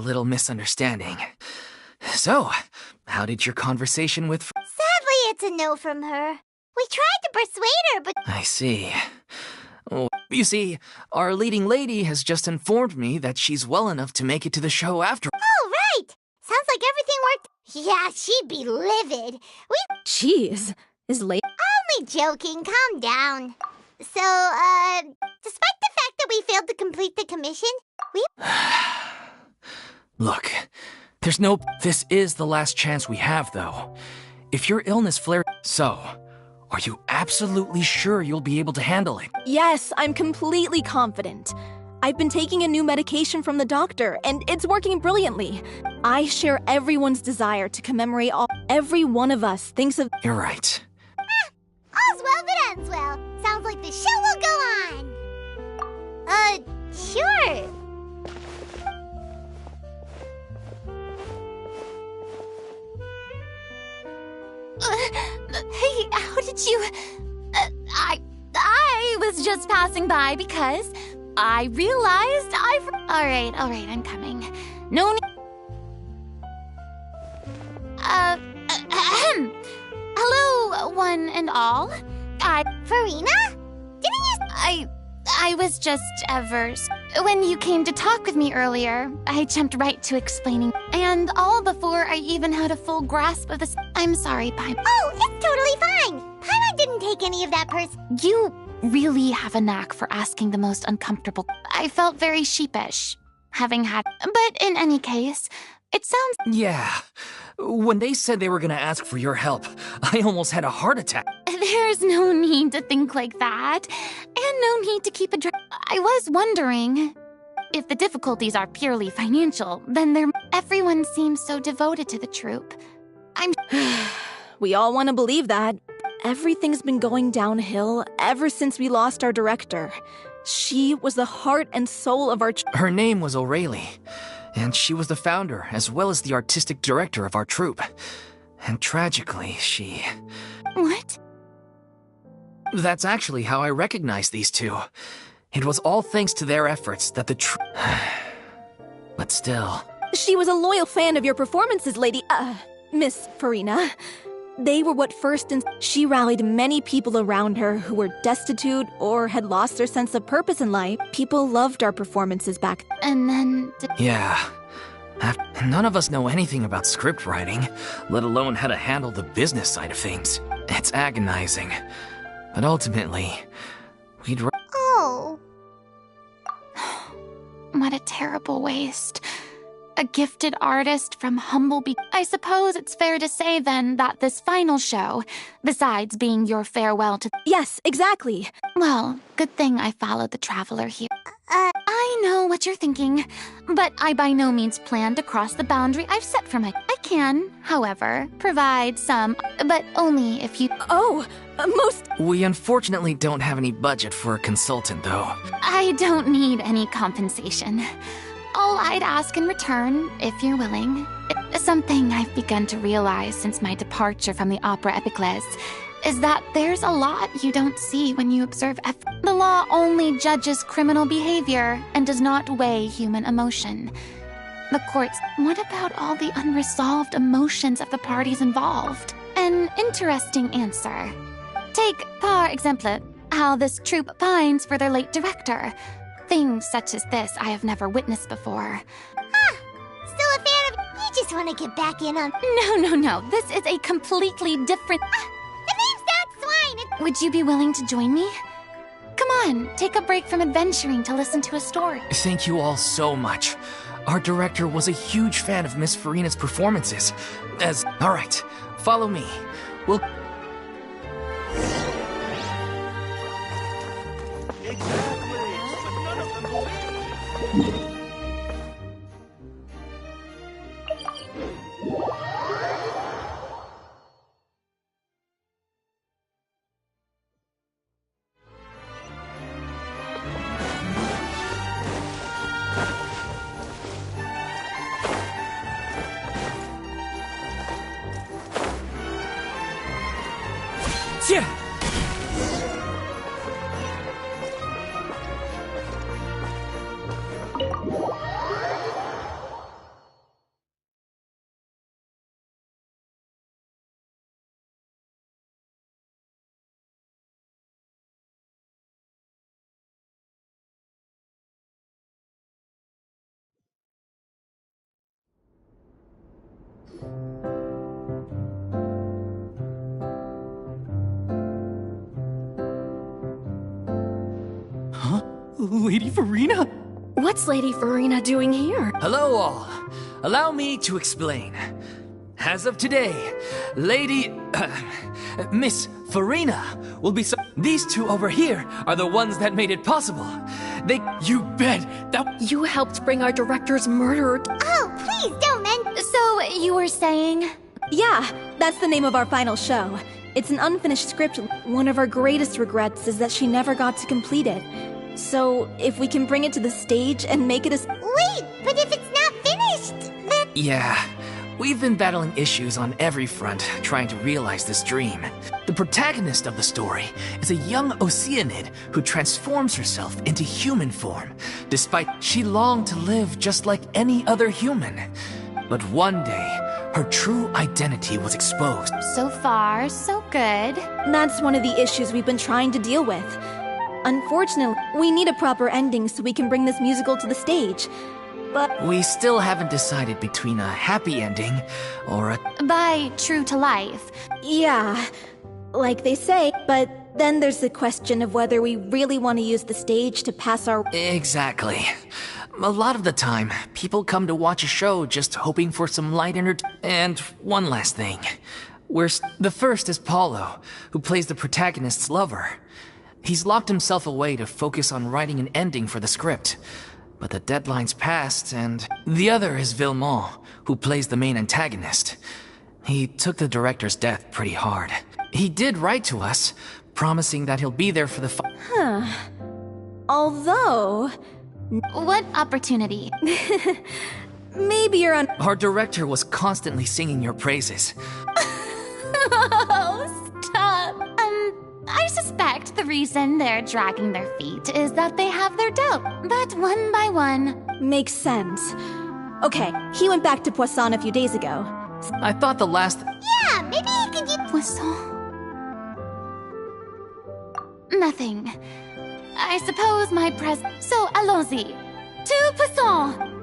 little misunderstanding. So, how did your conversation with... Sadly, it's a no from her. We tried to persuade her, but... I see. Oh, you see, our leading lady has just informed me that she's well enough to make it to the show after... Oh, right! Sounds like everything worked... Yeah, she'd be livid. Jeez, is late... Only joking, calm down. So, despite the fact that we failed to complete the commission, we... Look, there's no... This is the last chance we have, though. If your illness flares... So, are you absolutely sure you'll be able to handle it? Yes, I'm completely confident. I've been taking a new medication from the doctor, and it's working brilliantly. I share everyone's desire to commemorate all... Every one of us thinks of... You're right. All's well that ends well. Sounds like the show will go on. Sure. Hey, how did you... I was just passing by because I realized I've... All right, I'm coming. No need... Hello, one and all. Farina? Didn't you... I was just when you came to talk with me earlier, I jumped right to explaining. And all before I even had a full grasp of this. I'm sorry, Paimon. Oh, it's totally fine. Paimon didn't take any of that You really have a knack for asking the most uncomfortable. I felt very sheepish, having had... But in any case, it sounds... Yeah. When they said they were gonna ask for your help, I almost had a heart attack. There's no need to think like that, and no need to keep I was wondering, if the difficulties are purely financial, then everyone seems so devoted to the troupe. We all want to believe that. Everything's been going downhill ever since we lost our director. She was the heart and soul of our... Her name was O'Reilly, and she was the founder as well as the artistic director of our troupe. And tragically, she... What? That's actually how I recognized these two. It was all thanks to their efforts that the But still... She was a loyal fan of your performances, Miss Farina. They were what first she rallied many people around her who were destitute or had lost their sense of purpose in life. People loved our performances back. And then... Yeah. None of us know anything about script writing, let alone how to handle the business side of things. It's agonizing. But ultimately, we'd... Oh. What a terrible waste. A gifted artist from humble I suppose it's fair to say, then, that this final show, besides being your farewell to... Yes, exactly. Well, good thing I followed the traveler here. I know what you're thinking, but I by no means plan to cross the boundary I've set for my... I can, however, provide some, but only if you... Oh, most... We unfortunately don't have any budget for a consultant, though. I don't need any compensation. All I'd ask in return, if you're willing, something I've begun to realize since my departure from the Opera Epiclese, is that there's a lot you don't see when you observe The law only judges criminal behavior and does not weigh human emotion. The courts... What about all the unresolved emotions of the parties involved? An interesting answer. Take, par exemple, how this troupe pines for their late director. Things such as this I have never witnessed before. Still a fan of... You just want to get back in on... No. This is a completely different... The name's not Swine! Would you be willing to join me? Come on, take a break from adventuring to listen to a story. Thank you all so much. Our director was a huge fan of Miss Farina's performances. All right, follow me. We'll... Lady Farina? What's Lady Farina doing here? Hello, all. Allow me to explain. As of today, Miss Farina will be These two over here are the ones that made it possible. You bet that- You helped bring our director's murderer. Oh, please don't So, you were saying? Yeah, that's the name of our final show. It's an unfinished script. One of our greatest regrets is that she never got to complete it. So, if we can bring it to the stage and make it a... Wait, but if it's not finished, then... Yeah, we've been battling issues on every front, trying to realize this dream. The protagonist of the story is a young Oceanid who transforms herself into human form, despite she longed to live just like any other human. But one day, her true identity was exposed. So far, so good. That's one of the issues we've been trying to deal with. Unfortunately, we need a proper ending so we can bring this musical to the stage. But We still haven't decided between a happy ending or a... By true to life. yeah, like they say, but then there's the question of whether we really want to use the stage to pass our... Exactly. A lot of the time, people come to watch a show just hoping for some light entertainment. And one last thing. The first is Paulo, who plays the protagonist's lover. He's locked himself away to focus on writing an ending for the script. But the deadline's passed, and... The other is Villemont, who plays the main antagonist. He took the director's death pretty hard. He did write to us, promising that he'll be there for the Although... What opportunity? maybe you're on... Our director was constantly singing your praises. Oh, stop. I suspect the reason they're dragging their feet is that they have their dough. But one by one... Makes sense. Okay, he went back to Poisson a few days ago. I thought the last... Yeah, maybe he can do... Poisson? Nothing. I suppose my So, allons-y. To Poisson!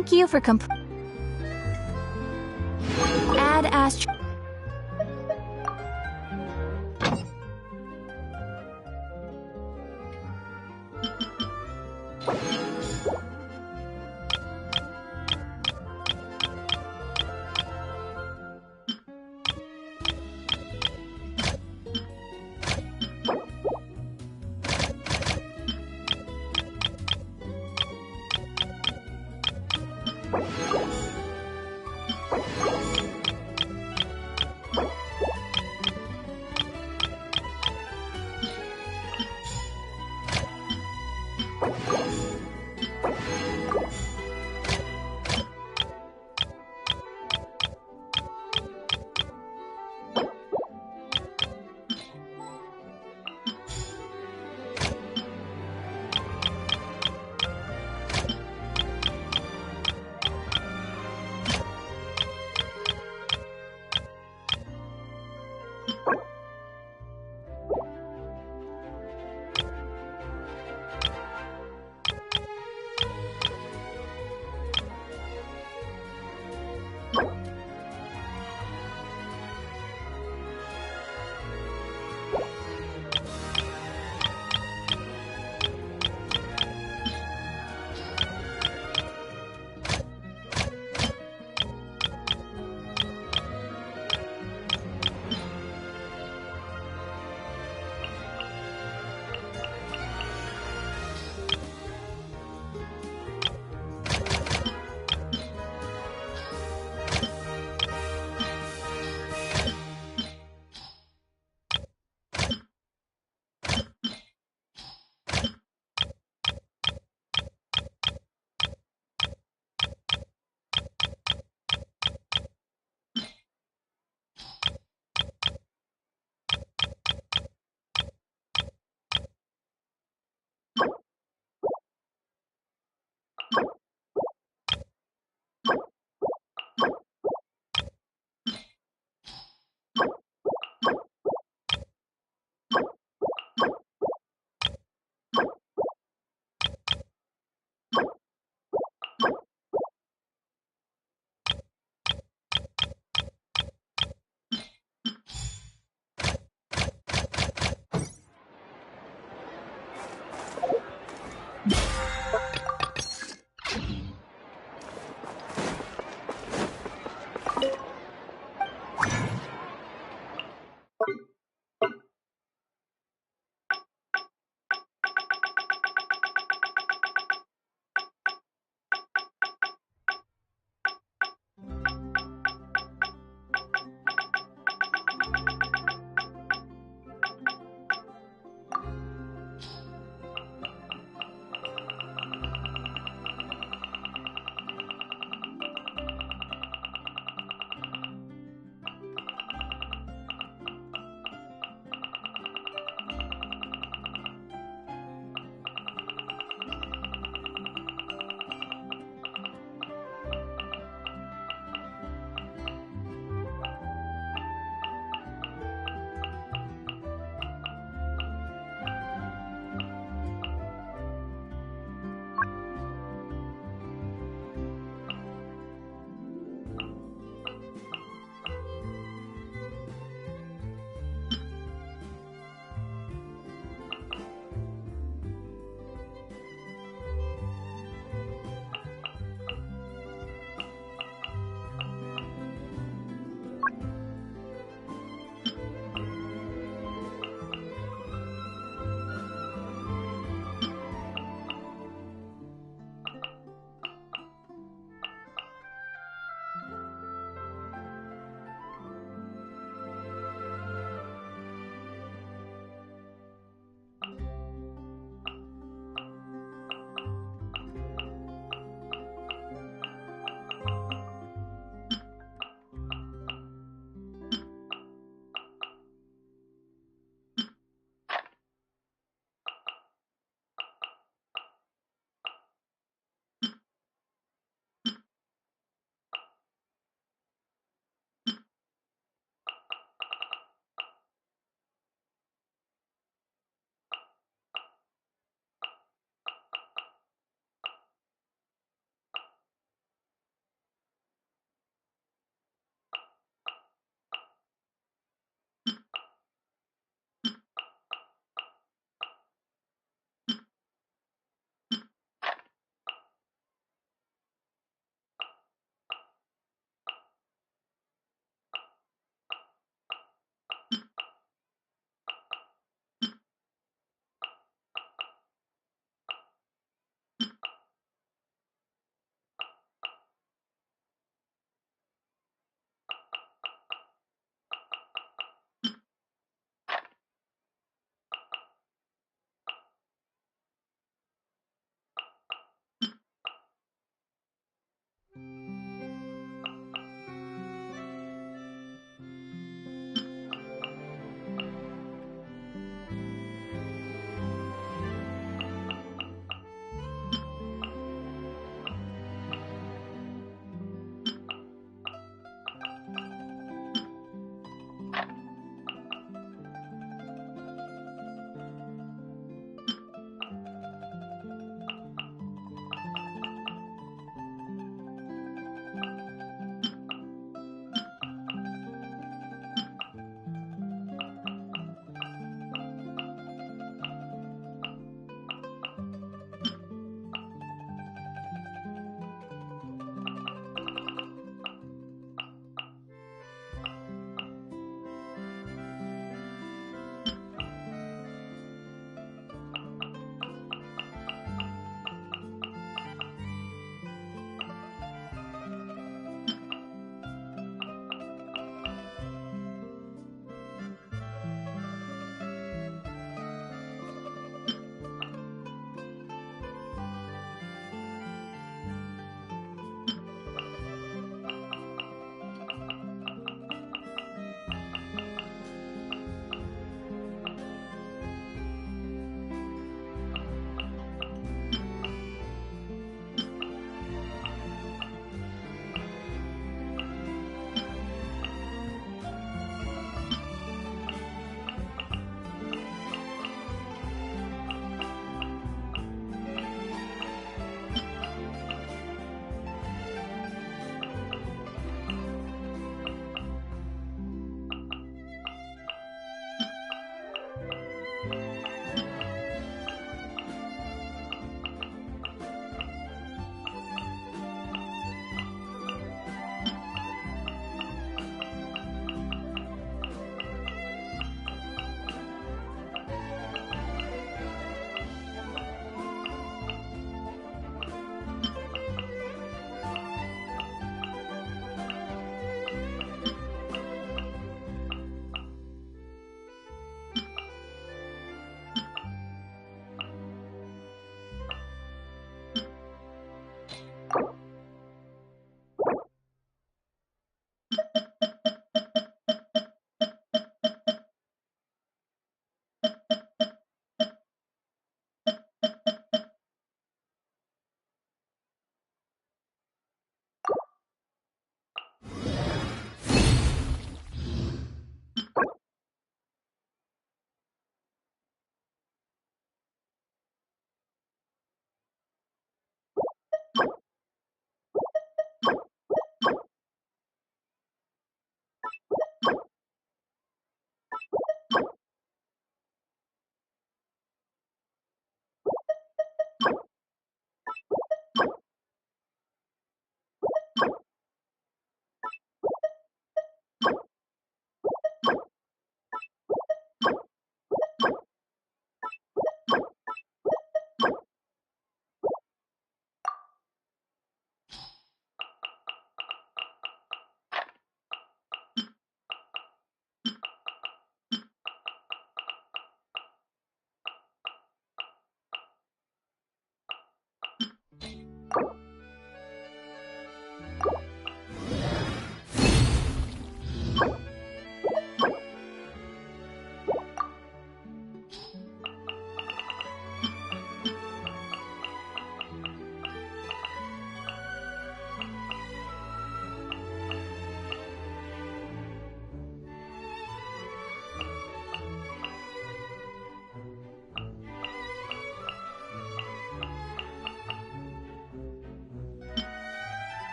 Thank you for Add Astro.